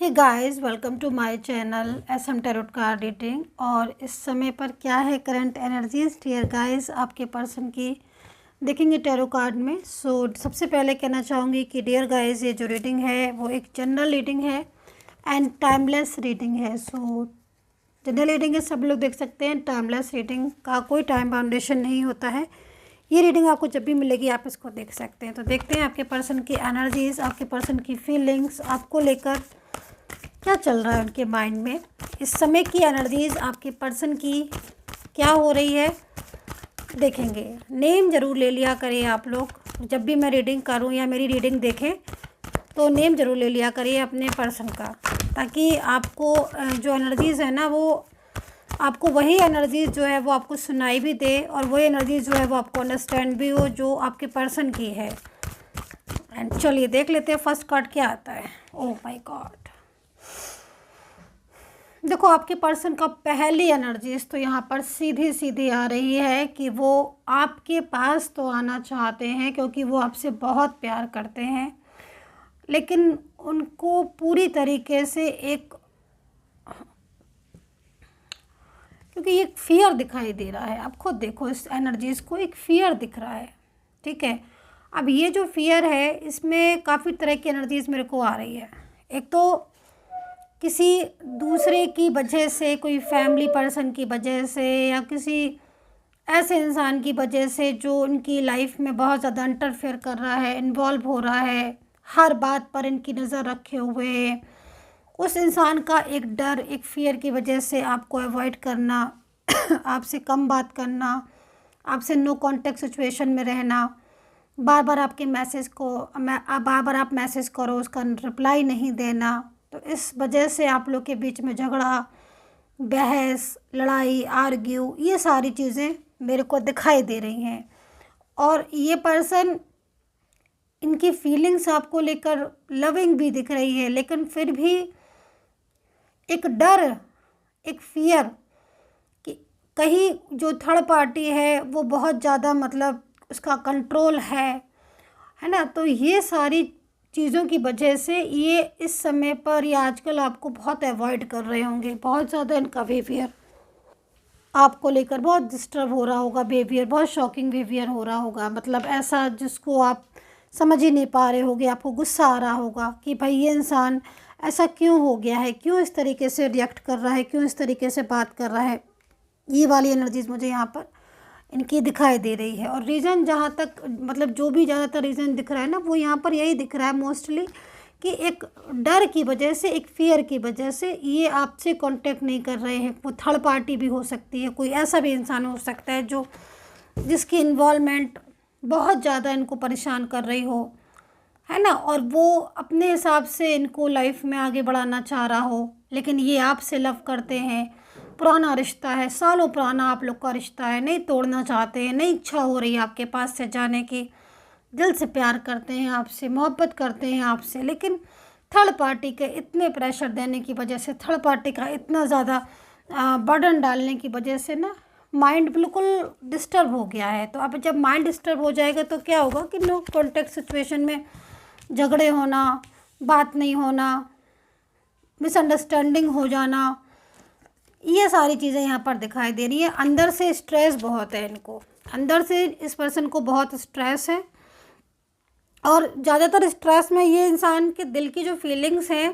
Hey guys, welcome to my channel SM tarot card reading. और इस समय पर क्या है करंट एनर्जीज डियर गाइस आपके पर्सन की देखेंगे टैरो कार्ड में। सबसे पहले कहना चाहूँगी कि डियर गाइस ये जो रीडिंग है वो एक जनरल रीडिंग है एंड टाइमलेस रीडिंग है। जनरल रीडिंग है, सब लोग देख सकते हैं। टाइमलेस रीडिंग का कोई टाइम बाउंडेशन नहीं होता है। ये रीडिंग आपको जब भी मिलेगी आप इसको देख सकते हैं। तो देखते हैं आपके पर्सन की एनर्जीज, आपके पर्सन की फीलिंग्स, आपको लेकर क्या चल रहा है उनके माइंड में। इस समय की एनर्जीज आपके पर्सन की क्या हो रही है देखेंगे। नेम ज़रूर ले लिया करिए आप लोग, जब भी मैं रीडिंग करूं या मेरी रीडिंग देखें तो नेम ज़रूर ले लिया करिए अपने पर्सन का, ताकि आपको जो एनर्जीज़ है ना वो आपको वही एनर्जीज जो है वो आपको सुनाई भी दे और वही एनर्जीज जो है वो आपको अंडरस्टैंड भी हो जो आपके पर्सन की है। एंड चलिए देख लेते हैं फर्स्ट कार्ड क्या आता है। ओह माय गॉड, देखो आपके पर्सन का पहली एनर्जीज तो यहाँ पर सीधी सीधी आ रही है कि वो आपके पास तो आना चाहते हैं क्योंकि वो आपसे बहुत प्यार करते हैं, लेकिन उनको पूरी तरीके से क्योंकि एक फियर दिखाई दे रहा है। आप खुद देखो इस एनर्जीज को, एक फियर दिख रहा है, ठीक है। अब ये जो फियर है इसमें काफ़ी तरह की एनर्जीज मेरे को आ रही है। एक तो किसी दूसरे की वजह से, कोई फैमिली पर्सन की वजह से या किसी ऐसे इंसान की वजह से जो उनकी लाइफ में बहुत ज़्यादा इंटरफेयर कर रहा है, इन्वॉल्व हो रहा है, हर बात पर इनकी नज़र रखे हुए है। उस इंसान का एक डर, एक फियर की वजह से आपको अवॉइड करना, आपसे कम बात करना, आपसे नो कांटेक्ट सिचुएशन में रहना, बार बार आपके मैसेज को बार बार आप मैसेज करो उसका रिप्लाई नहीं देना। तो इस वजह से आप लोग के बीच में झगड़ा, बहस, लड़ाई, आर्ग्यू, ये सारी चीज़ें मेरे को दिखाई दे रही हैं। और ये पर्सन, इनकी फीलिंग्स आपको लेकर लविंग भी दिख रही है, लेकिन फिर भी एक डर, एक फियर कि कहीं जो थर्ड पार्टी है वो बहुत ज़्यादा मतलब उसका कंट्रोल है ना। तो ये सारी चीज़ों की वजह से ये इस समय पर या आजकल आपको बहुत अवॉइड कर रहे होंगे। बहुत ज़्यादा इनका बिहेवियर आपको लेकर बहुत डिस्टर्ब हो रहा होगा, बिहेवियर बहुत शॉकिंग बिहेवियर हो रहा होगा, मतलब ऐसा जिसको आप समझ ही नहीं पा रहे होगे। आपको गुस्सा आ रहा होगा कि भाई ये इंसान ऐसा क्यों हो गया है, क्यों इस तरीके से रिएक्ट कर रहा है, क्यों इस तरीके से बात कर रहा है। ये वाली एनर्जीज मुझे यहाँ पर इनकी दिखाई दे रही है। और रीज़न जहाँ तक मतलब जो भी ज़्यादातर रीज़न दिख रहा है ना वो यहाँ पर यही दिख रहा है मोस्टली कि एक डर की वजह से, एक फियर की वजह से ये आपसे कांटेक्ट नहीं कर रहे हैं। वो थर्ड पार्टी भी हो सकती है, कोई ऐसा भी इंसान हो सकता है जो जिसकी इन्वॉल्वमेंट बहुत ज़्यादा इनको परेशान कर रही हो, है ना। और वो अपने हिसाब से इनको लाइफ में आगे बढ़ाना चाह रहा हो, लेकिन ये आपसे लव करते हैं, पुराना रिश्ता है, सालों पुराना आप लोग का रिश्ता है, नहीं तोड़ना चाहते हैं, नहीं इच्छा हो रही है आपके पास से जाने की, दिल से प्यार करते हैं आपसे, मोहब्बत करते हैं आपसे, लेकिन थर्ड पार्टी के इतने प्रेशर देने की वजह से, थर्ड पार्टी का इतना ज़्यादा बर्डन डालने की वजह से ना माइंड बिल्कुल डिस्टर्ब हो गया है। तो अब जब माइंड डिस्टर्ब हो जाएगा तो क्या होगा कि नो कॉन्टेक्ट सिचुएशन में झगड़े होना, बात नहीं होना, मिसअंडरस्टैंडिंग हो जाना, ये सारी चीज़ें यहाँ पर दिखाई दे रही है। अंदर से स्ट्रेस बहुत है इनको, अंदर से इस पर्सन को बहुत स्ट्रेस है। और ज़्यादातर स्ट्रेस में ये इंसान के दिल की जो फीलिंग्स हैं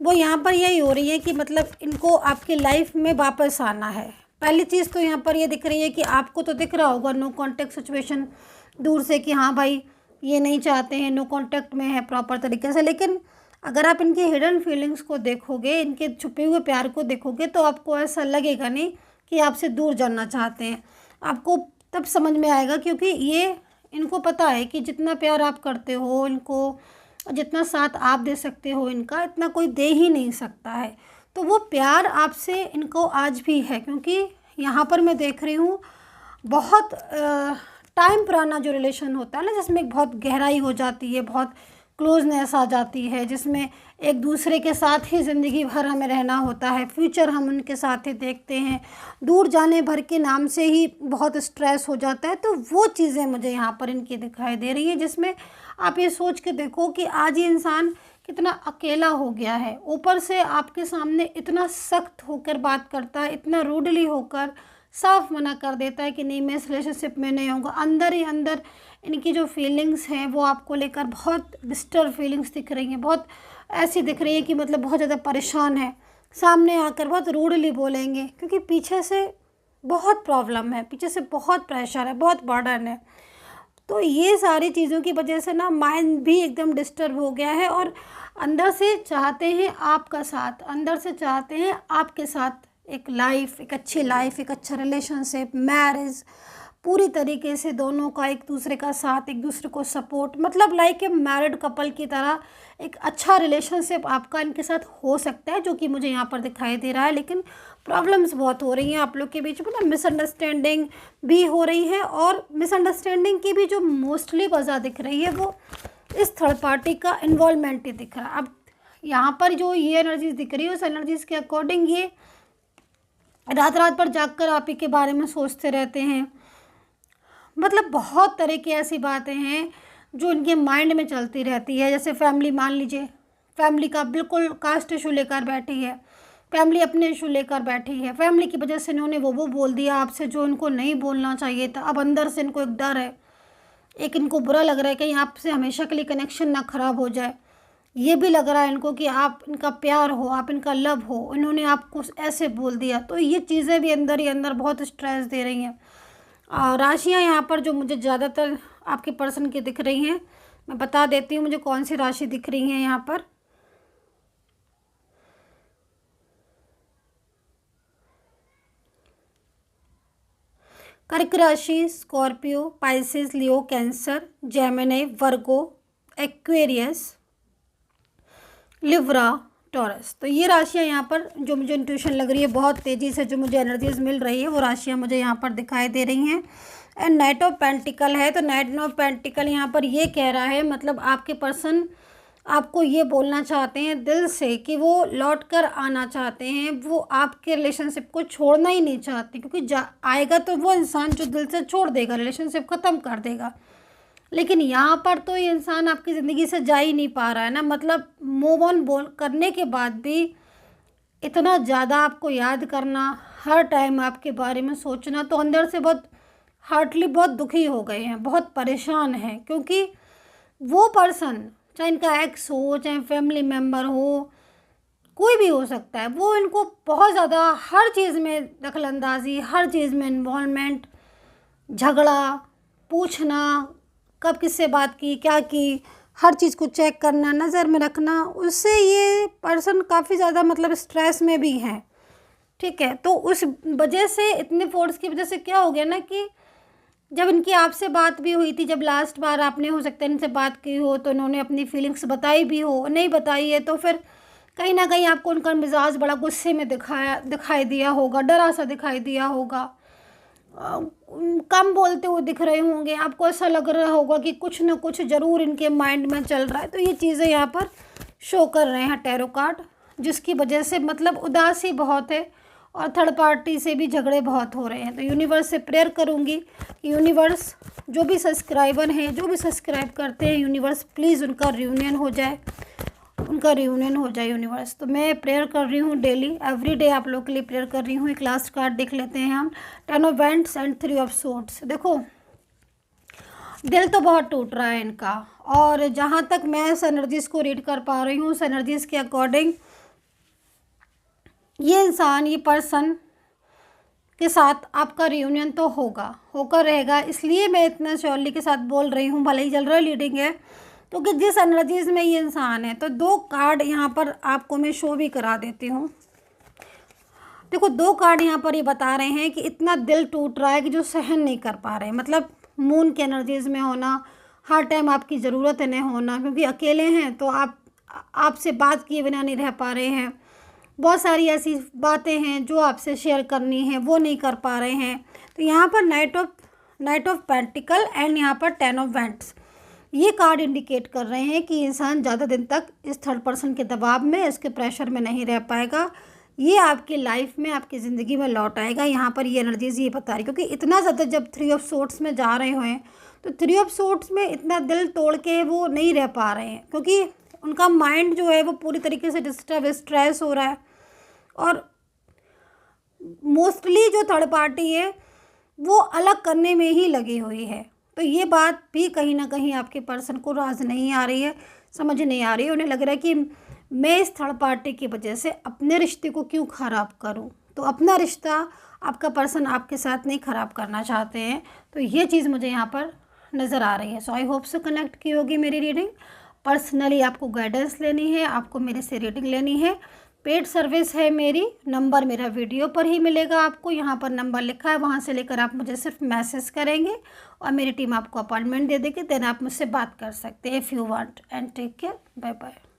वो यहाँ पर यही हो रही है कि मतलब इनको आपकी लाइफ में वापस आना है। पहली चीज़ तो यहाँ पर ये दिख रही है कि आपको तो दिख रहा होगा नो कांटेक्ट सिचुएशन दूर से कि हाँ भाई ये नहीं चाहते हैं, नो कांटेक्ट में है प्रॉपर तरीके से। लेकिन अगर आप इनके हिडन फीलिंग्स को देखोगे, इनके छुपे हुए प्यार को देखोगे तो आपको ऐसा लगेगा नहीं कि आपसे दूर जाना चाहते हैं। आपको तब समझ में आएगा क्योंकि ये इनको पता है कि जितना प्यार आप करते हो इनको, जितना साथ आप दे सकते हो इनका, इतना कोई दे ही नहीं सकता है। तो वो प्यार आपसे इनको आज भी है, क्योंकि यहाँ पर मैं देख रही हूँ बहुत टाइम पुराना जो रिलेशन होता है ना, जिसमें बहुत गहराई हो जाती है, बहुत क्लोजनेस आ जाती है, जिसमें एक दूसरे के साथ ही ज़िंदगी भर हमें रहना होता है, फ्यूचर हम उनके साथ ही देखते हैं, दूर जाने भर के नाम से ही बहुत स्ट्रेस हो जाता है। तो वो चीज़ें मुझे यहाँ पर इनकी दिखाई दे रही है, जिसमें आप ये सोच के देखो कि आज ये इंसान कितना अकेला हो गया है। ऊपर से आपके सामने इतना सख्त होकर बात करता है, इतना रूडली होकर साफ मना कर देता है कि नहीं मैं इस रिलेशनशिप में नहीं होऊंगा। अंदर ही अंदर इनकी जो फीलिंग्स हैं वो आपको लेकर बहुत डिस्टर्ब फीलिंग्स दिख रही हैं, बहुत ऐसी दिख रही है कि मतलब बहुत ज़्यादा परेशान है। सामने आकर बहुत रूडली बोलेंगे, क्योंकि पीछे से बहुत प्रॉब्लम है, पीछे से बहुत प्रेशर है, बहुत बर्डन है। तो ये सारी चीज़ों की वजह से ना माइंड भी एकदम डिस्टर्ब हो गया है, और अंदर से चाहते हैं आपका साथ, अंदर से चाहते हैं आपके साथ एक लाइफ, एक अच्छी लाइफ, एक अच्छा रिलेशनशिप, मैरिज, पूरी तरीके से दोनों का एक दूसरे का साथ, एक दूसरे को सपोर्ट, मतलब लाइक ए मैरिड कपल की तरह एक अच्छा रिलेशनशिप आपका इनके साथ हो सकता है, जो कि मुझे यहाँ पर दिखाई दे रहा है। लेकिन प्रॉब्लम्स बहुत हो रही हैं आप लोग के बीच में ना, मिसअंडरस्टैंडिंग भी हो रही है, और मिसअंडरस्टैंडिंग की भी जो मोस्टली वजह दिख रही है वो इस थर्ड पार्टी का इन्वॉल्वमेंट ही दिख रहा है। अब यहाँ पर जो ये एनर्जीज दिख रही है उस एनर्जीज के अकॉर्डिंग ये रात रात पर जागकर आप ही के बारे में सोचते रहते हैं। मतलब बहुत तरह की ऐसी बातें हैं जो इनके माइंड में चलती रहती है। जैसे फैमिली, मान लीजिए फैमिली का बिल्कुल कास्ट इशू लेकर बैठी है, फैमिली अपने इशू लेकर बैठी है, फैमिली की वजह से इन्होंने वो बोल दिया आपसे जो इनको नहीं बोलना चाहिए था। अब अंदर से इनको एक डर है, एक इनको बुरा लग रहा है कहीं आपसे हमेशा के लिए कनेक्शन ना ख़राब हो जाए। ये भी लग रहा है इनको कि आप इनका प्यार हो, आप इनका लव हो, इन्होंने आपको ऐसे बोल दिया। तो ये चीज़ें भी अंदर ही अंदर बहुत स्ट्रेस दे रही हैं। राशियाँ यहाँ पर जो मुझे ज़्यादातर आपके पर्सन की दिख रही हैं, मैं बता देती हूँ मुझे कौन सी राशि दिख रही है यहाँ पर। कर्क राशि, स्कॉर्पियो, पाइसेस, लियो, कैंसर, जेमिनी, वर्गो, एक्वेरियस, लिब्रा, टॉरस। तो ये राशियाँ यहाँ पर जो मुझे इंट्यूशन लग रही है, बहुत तेज़ी से जो मुझे एनर्जीज मिल रही है, वो राशियाँ मुझे यहाँ पर दिखाई दे रही हैं। एंड नाइट ऑफ पेंटिकल है, तो नाइट ऑफ पेंटिकल यहाँ पर ये कह रहा है, मतलब आपके पर्सन आपको ये बोलना चाहते हैं दिल से कि वो लौट कर आना चाहते हैं, वो आपके रिलेशनशिप को छोड़ना ही नहीं चाहते, क्योंकि आएगा तो वो इंसान जो दिल से छोड़ देगा, रिलेशनशिप ख़त्म कर देगा। लेकिन यहाँ पर तो ये इंसान आपकी ज़िंदगी से जा ही नहीं पा रहा है ना, मतलब मूव ऑन बोल करने के बाद भी इतना ज़्यादा आपको याद करना, हर टाइम आपके बारे में सोचना, तो अंदर से बहुत हार्टली बहुत दुखी हो गए हैं, बहुत परेशान हैं। क्योंकि वो पर्सन, चाहे इनका एक्स हो, चाहे फैमिली मेम्बर हो, कोई भी हो सकता है, वो इनको बहुत ज़्यादा हर चीज़ में दखलंदाजी, हर चीज़ में इन्वॉल्वमेंट, झगड़ा, पूछना कब किससे बात की, क्या की, हर चीज़ को चेक करना, नज़र में रखना, उससे ये पर्सन काफ़ी ज़्यादा मतलब स्ट्रेस में भी हैं। ठीक है, तो उस वजह से, इतने फोर्स की वजह से क्या हो गया ना कि जब इनकी आपसे बात भी हुई थी, जब लास्ट बार आपने हो सकता है इनसे बात की हो, तो इन्होंने अपनी फीलिंग्स बताई भी हो, नहीं बताई है तो फिर कहीं ना कहीं आपको उनका मिजाज बड़ा गुस्से में दिखाई दिया होगा, डरा सा दिखाई दिया होगा, कम बोलते हुए दिख रहे होंगे, आपको ऐसा लग रहा होगा कि कुछ ना कुछ ज़रूर इनके माइंड में चल रहा है। तो ये चीज़ें यहाँ पर शो कर रहे हैं टैरो कार्ड, जिसकी वजह से मतलब उदासी बहुत है, और थर्ड पार्टी से भी झगड़े बहुत हो रहे हैं। तो यूनिवर्स से प्रेयर करूँगी कि यूनिवर्स, जो भी सब्सक्राइबर हैं, जो भी सब्सक्राइब करते हैं, यूनिवर्स प्लीज़ उनका रियूनियन हो जाए, उनका रियूनियन हो जाए यूनिवर्स। तो मैं प्रेयर कर रही हूँ डेली, एवरी डे आप लोग के लिए प्रेयर कर रही हूँ। एक लास्ट कार्ड देख लेते हैं हम, 10 of wands and 3 of swords. देखो दिल तो बहुत टूट रहा है इनका, और जहाँ तक मैं इस एनर्जीज़ को रीड कर पा रही हूँ, उस एनर्जीज़ के अकॉर्डिंग ये इंसान, ये पर्सन के साथ आपका रियूनियन तो होकर रहेगा। इसलिए मैं इतना श्योरली के साथ बोल रही हूँ, भले ही जनरल रीडिंग है, तो कि जिस एनर्जीज़ में ये इंसान है। तो 2 कार्ड यहाँ पर आपको मैं शो भी करा देती हूँ। देखो 2 कार्ड यहाँ पर ये बता रहे हैं कि इतना दिल टूट रहा है कि जो सहन नहीं कर पा रहे, मतलब मून के एनर्जीज़ में होना, हर टाइम आपकी ज़रूरत नहीं होना, क्योंकि अकेले हैं तो आपसे बात किए बिना नहीं रह पा रहे हैं, बहुत सारी ऐसी बातें हैं जो आपसे शेयर करनी है वो नहीं कर पा रहे हैं। तो यहाँ पर नाइट ऑफ पेंटिकल एंड यहाँ पर 10 ऑफ वैंड्स, ये कार्ड इंडिकेट कर रहे हैं कि इंसान ज़्यादा दिन तक इस थर्ड पर्सन के दबाव में, इसके प्रेशर में नहीं रह पाएगा। ये आपकी लाइफ में, आपकी ज़िंदगी में लौट आएगा। यहाँ पर ये एनर्जीज़ ये बता रही, क्योंकि इतना ज़्यादा जब 3 ऑफ सोर्ड्स में जा रहे हुए तो 3 ऑफ सोर्ड्स में इतना दिल तोड़ के वो नहीं रह पा रहे हैं, क्योंकि उनका माइंड जो है वो पूरी तरीके से डिस्टर्ब, स्ट्रेस हो रहा है। और मोस्टली जो थर्ड पार्टी है वो अलग करने में ही लगी हुई है। तो ये बात भी कहीं ना कहीं आपके पर्सन को राज नहीं आ रही है, समझ नहीं आ रही है। उन्हें लग रहा है कि मैं इस थर्ड पार्टी की वजह से अपने रिश्ते को क्यों ख़राब करूं। तो अपना रिश्ता आपका पर्सन आपके साथ नहीं ख़राब करना चाहते हैं। तो ये चीज़ मुझे यहाँ पर नज़र आ रही है। सो आई होप से कनेक्ट की होगी मेरी रीडिंग। पर्सनली आपको गाइडेंस लेनी है, आपको मेरे से रीडिंग लेनी है, पेड सर्विस है मेरी। नंबर मेरा वीडियो पर ही मिलेगा आपको, यहाँ पर नंबर लिखा है, वहाँ से लेकर आप मुझे सिर्फ मैसेज करेंगे और मेरी टीम आपको अपॉइंटमेंट दे देगी। देन आप मुझसे बात कर सकते हैं if you want. And take care, bye bye.